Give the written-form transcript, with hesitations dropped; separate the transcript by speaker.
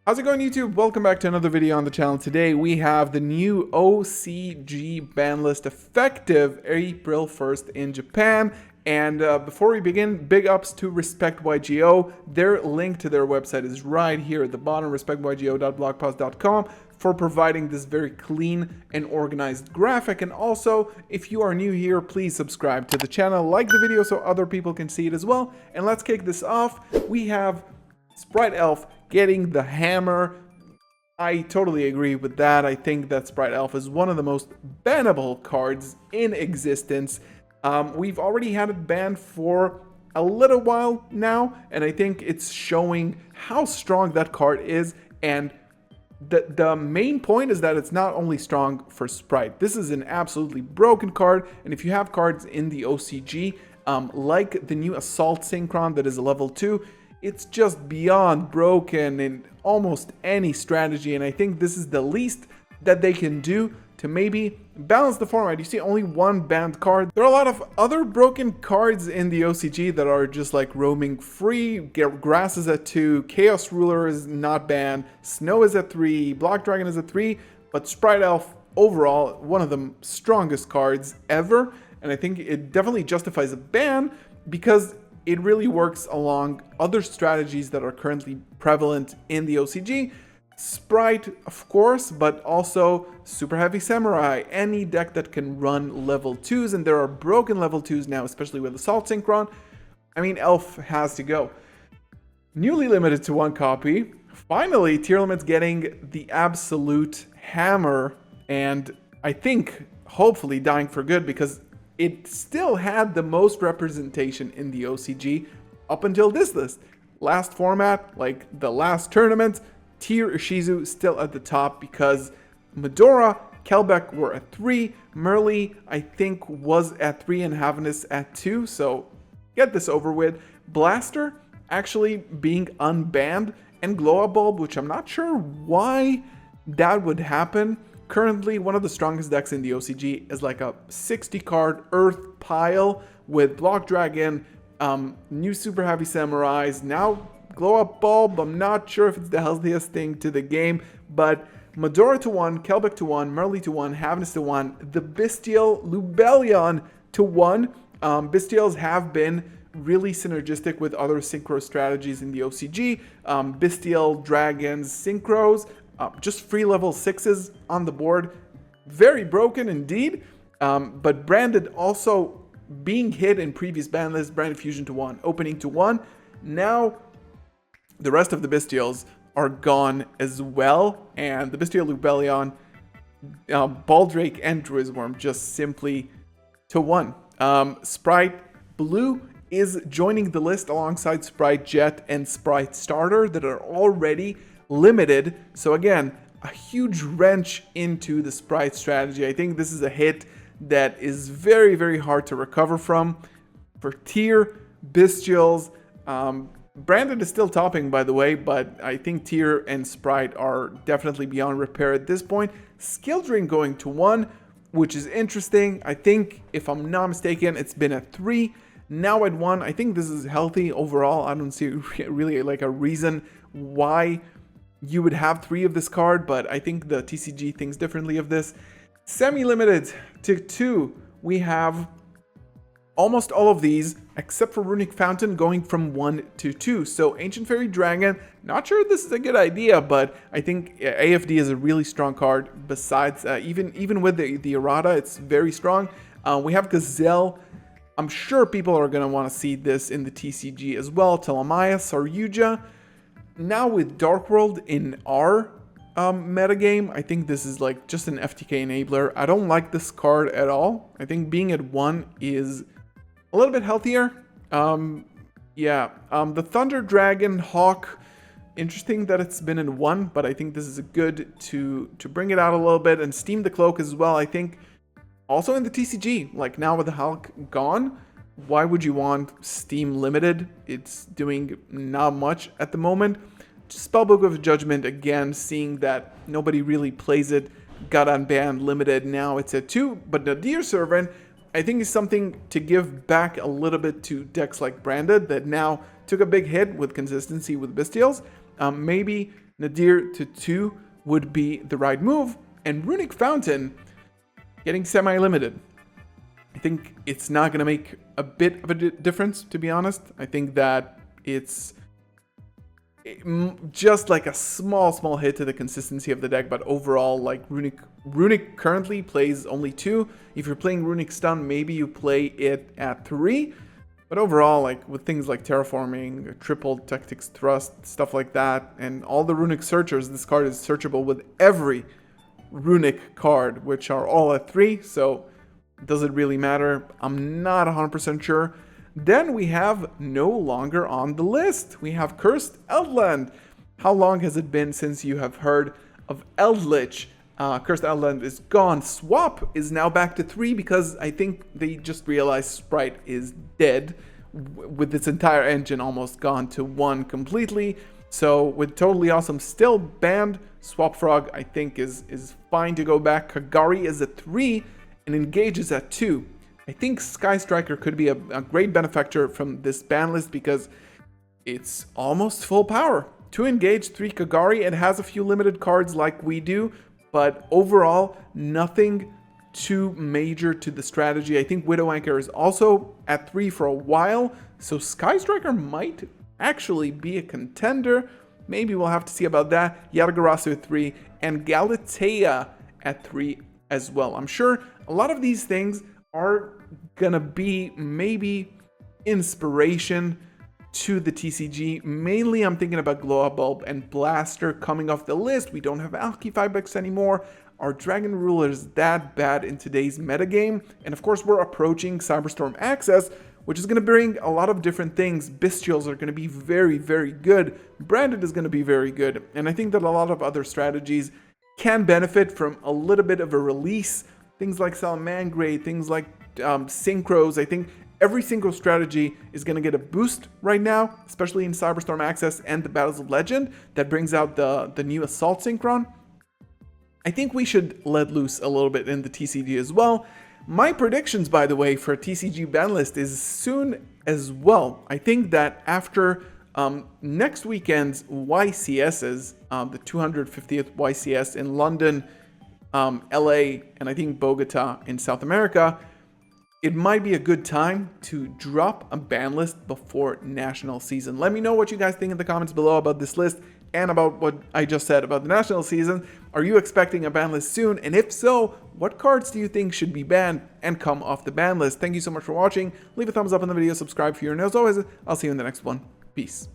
Speaker 1: How's it going, YouTube? Welcome back to another video on the channel. Today we have the new OCG ban list effective April 1st in Japan. And before we begin, big ups to RespectYGO. Their link to their website is right here at the bottom, respectygo.blogpost.com, for providing this very clean and organized graphic. And also, if you are new here, please subscribe to the channel, like the video so other people can see it as well. And let's kick this off. We have Spright Elf getting the hammer. I totally agree with that. I think that Spright Elf is one of the most bannable cards in existence. We've already had it banned for a little while now, and I think it's showing how strong that card is. And the main point is that it's not only strong for Spright. This is an absolutely broken card, and if you have cards in the OCG, like the new Assault Synchron that is a level 2, it's just beyond broken in almost any strategy, and I think this is the least that they can do to maybe balance the format. You see only one banned card. There are a lot of other broken cards in the OCG that are just like roaming free. Grass is at 2, Chaos Ruler is not banned, Snow is at 3, Block Dragon is at 3, but Spright Elf overall, one of the strongest cards ever, and I think it definitely justifies a ban because it really works along other strategies that are currently prevalent in the OCG. Spright, of course, but also Super Heavy Samurai, any deck that can run level 2s, and there are broken level 2s now, especially with Assault Synchron. I mean, Elf has to go. Newly limited to 1 copy. Finally, Tearlaments getting the absolute hammer, and I think hopefully dying for good, because it still had the most representation in the OCG up until this list. Last format, like the last tournament, Tier Ishizu still at the top because Medora, Kelbeck were at 3, Merly I think was at 3 and Havness at 2, so get this over with. Blaster actually being unbanned, and Glow Up Bulb, which I'm not sure why that would happen. Currently, one of the strongest decks in the OCG is like a 60 card Earth pile with Block Dragon, new Super Heavy Samurais, now Glow Up Bulb. I'm not sure if it's the healthiest thing to the game, but Medora to 1, Kelbeck to 1, Merly to 1, Havness to 1, the Bestial Lubellion to 1. Bestials have been really synergistic with other synchro strategies in the OCG. Bestial, Dragons, Synchros. Just free level 6s on the board. Very broken indeed, but branded also being hit in previous ban lists, branded Fusion to 1, Opening to 1. Now the rest of the Bestials are gone as well, and the Bestial Lubellion, Baldrake, and Druisworm just simply to 1. Spright Blue is joining the list alongside Spright Jet and Spright Starter that are already limited. So again, a huge wrench into the Spright strategy. I think this is a hit that is very, very hard to recover from. For Tier, Bestials, branded is still topping, by the way, but I think Tier and Spright are definitely beyond repair at this point. Skill Drain going to 1, which is interesting. I think, if I'm not mistaken, it's been at 3, now at 1. I think this is healthy overall. I don't see really like a reason why you would have 3 of this card, but I think the TCG thinks differently of this. Semi-limited to 2, we have almost all of these, except for Runic Fountain, going from 1 to 2. So Ancient Fairy Dragon, not sure this is a good idea, but I think AFD is a really strong card. Besides, even with the errata, it's very strong. We have Gazelle. I'm sure people are going to want to see this in the TCG as well. Telamaya, Saryuja. Now with Dark World in our metagame, I think this is like just an FTK enabler. I don't like this card at all. I think being at 1 is a little bit healthier. The Thunder Dragon Hawk, interesting that it's been in 1, but I think this is good to bring it out a little bit. And Steam the Cloak as well, I think. Also in the TCG, like now with the Hulk gone, why would you want Steam Limited? It's doing not much at the moment. Spellbook of Judgment, again, seeing that nobody really plays it, got unbanned, limited, now it's at 2. But Nadir Servant, I think, is something to give back a little bit to decks like Branded that now took a big hit with consistency with Bestials. Maybe Nadir to 2 would be the right move, and Runic Fountain getting semi-limited. I think it's not going to make a bit of a difference, to be honest. I think that it's just like a small hit to the consistency of the deck, but overall, like Runic currently plays only 2. If you're playing Runic Stun, maybe you play it at 3. But overall, like with things like Terraforming, Triple Tactics Thrust, stuff like that, and all the Runic Searchers, this card is searchable with every Runic card, which are all at 3, so does it really matter? I'm not 100% sure. Then we have no longer on the list. We have Cursed Eldland. How long has it been since you have heard of Eldritch? Cursed Eldland is gone. Swap is now back to 3 because I think they just realized Spright is dead with its entire engine almost gone to 1 completely. So with Totally Awesome still banned, Swap Frog I think is fine to go back. Kagari is at 3 and Engage is at 2. I think Sky Striker could be a great benefactor from this ban list because it's almost full power. 2 Engage, 3 Kagari. It has a few limited cards like we do, but overall, nothing too major to the strategy. I think Widow Anchor is also at 3 for a while, so Sky Striker might actually be a contender. Maybe we'll have to see about that. Yatagarasu at 3, and Galatea at 3 as well. I'm sure a lot of these things are gonna be maybe inspiration to the TCG. Mainly I'm thinking about Glow Up Bulb and Blaster coming off the list. We don't have Alki 5X anymore. Our Dragon Ruler is that bad in today's metagame. And of course we're approaching Cyberstorm Access, which is going to bring a lot of different things. Bestials are going to be very good. Branded is going to be very good. And I think that a lot of other strategies can benefit from a little bit of a release. Things like Salamangreat, things like Synchros. I think every single strategy is going to get a boost right now, especially in Cyberstorm Access and the Battles of Legend that brings out the new Assault Synchron. I think we should let loose a little bit in the TCG as well. My predictions, by the way, for TCG ban list is soon as well. I think that after next weekend's YCSs, the 250th YCS in London, LA, and I think Bogota in South America, it might be a good time to drop a ban list before national season. Let me know what you guys think in the comments below about this list and about what I just said about the national season. Are you expecting a ban list soon? And if so, what cards do you think should be banned and come off the ban list? Thank you so much for watching. Leave a thumbs up on the video, subscribe for your, and as always, I'll see you in the next one. Peace.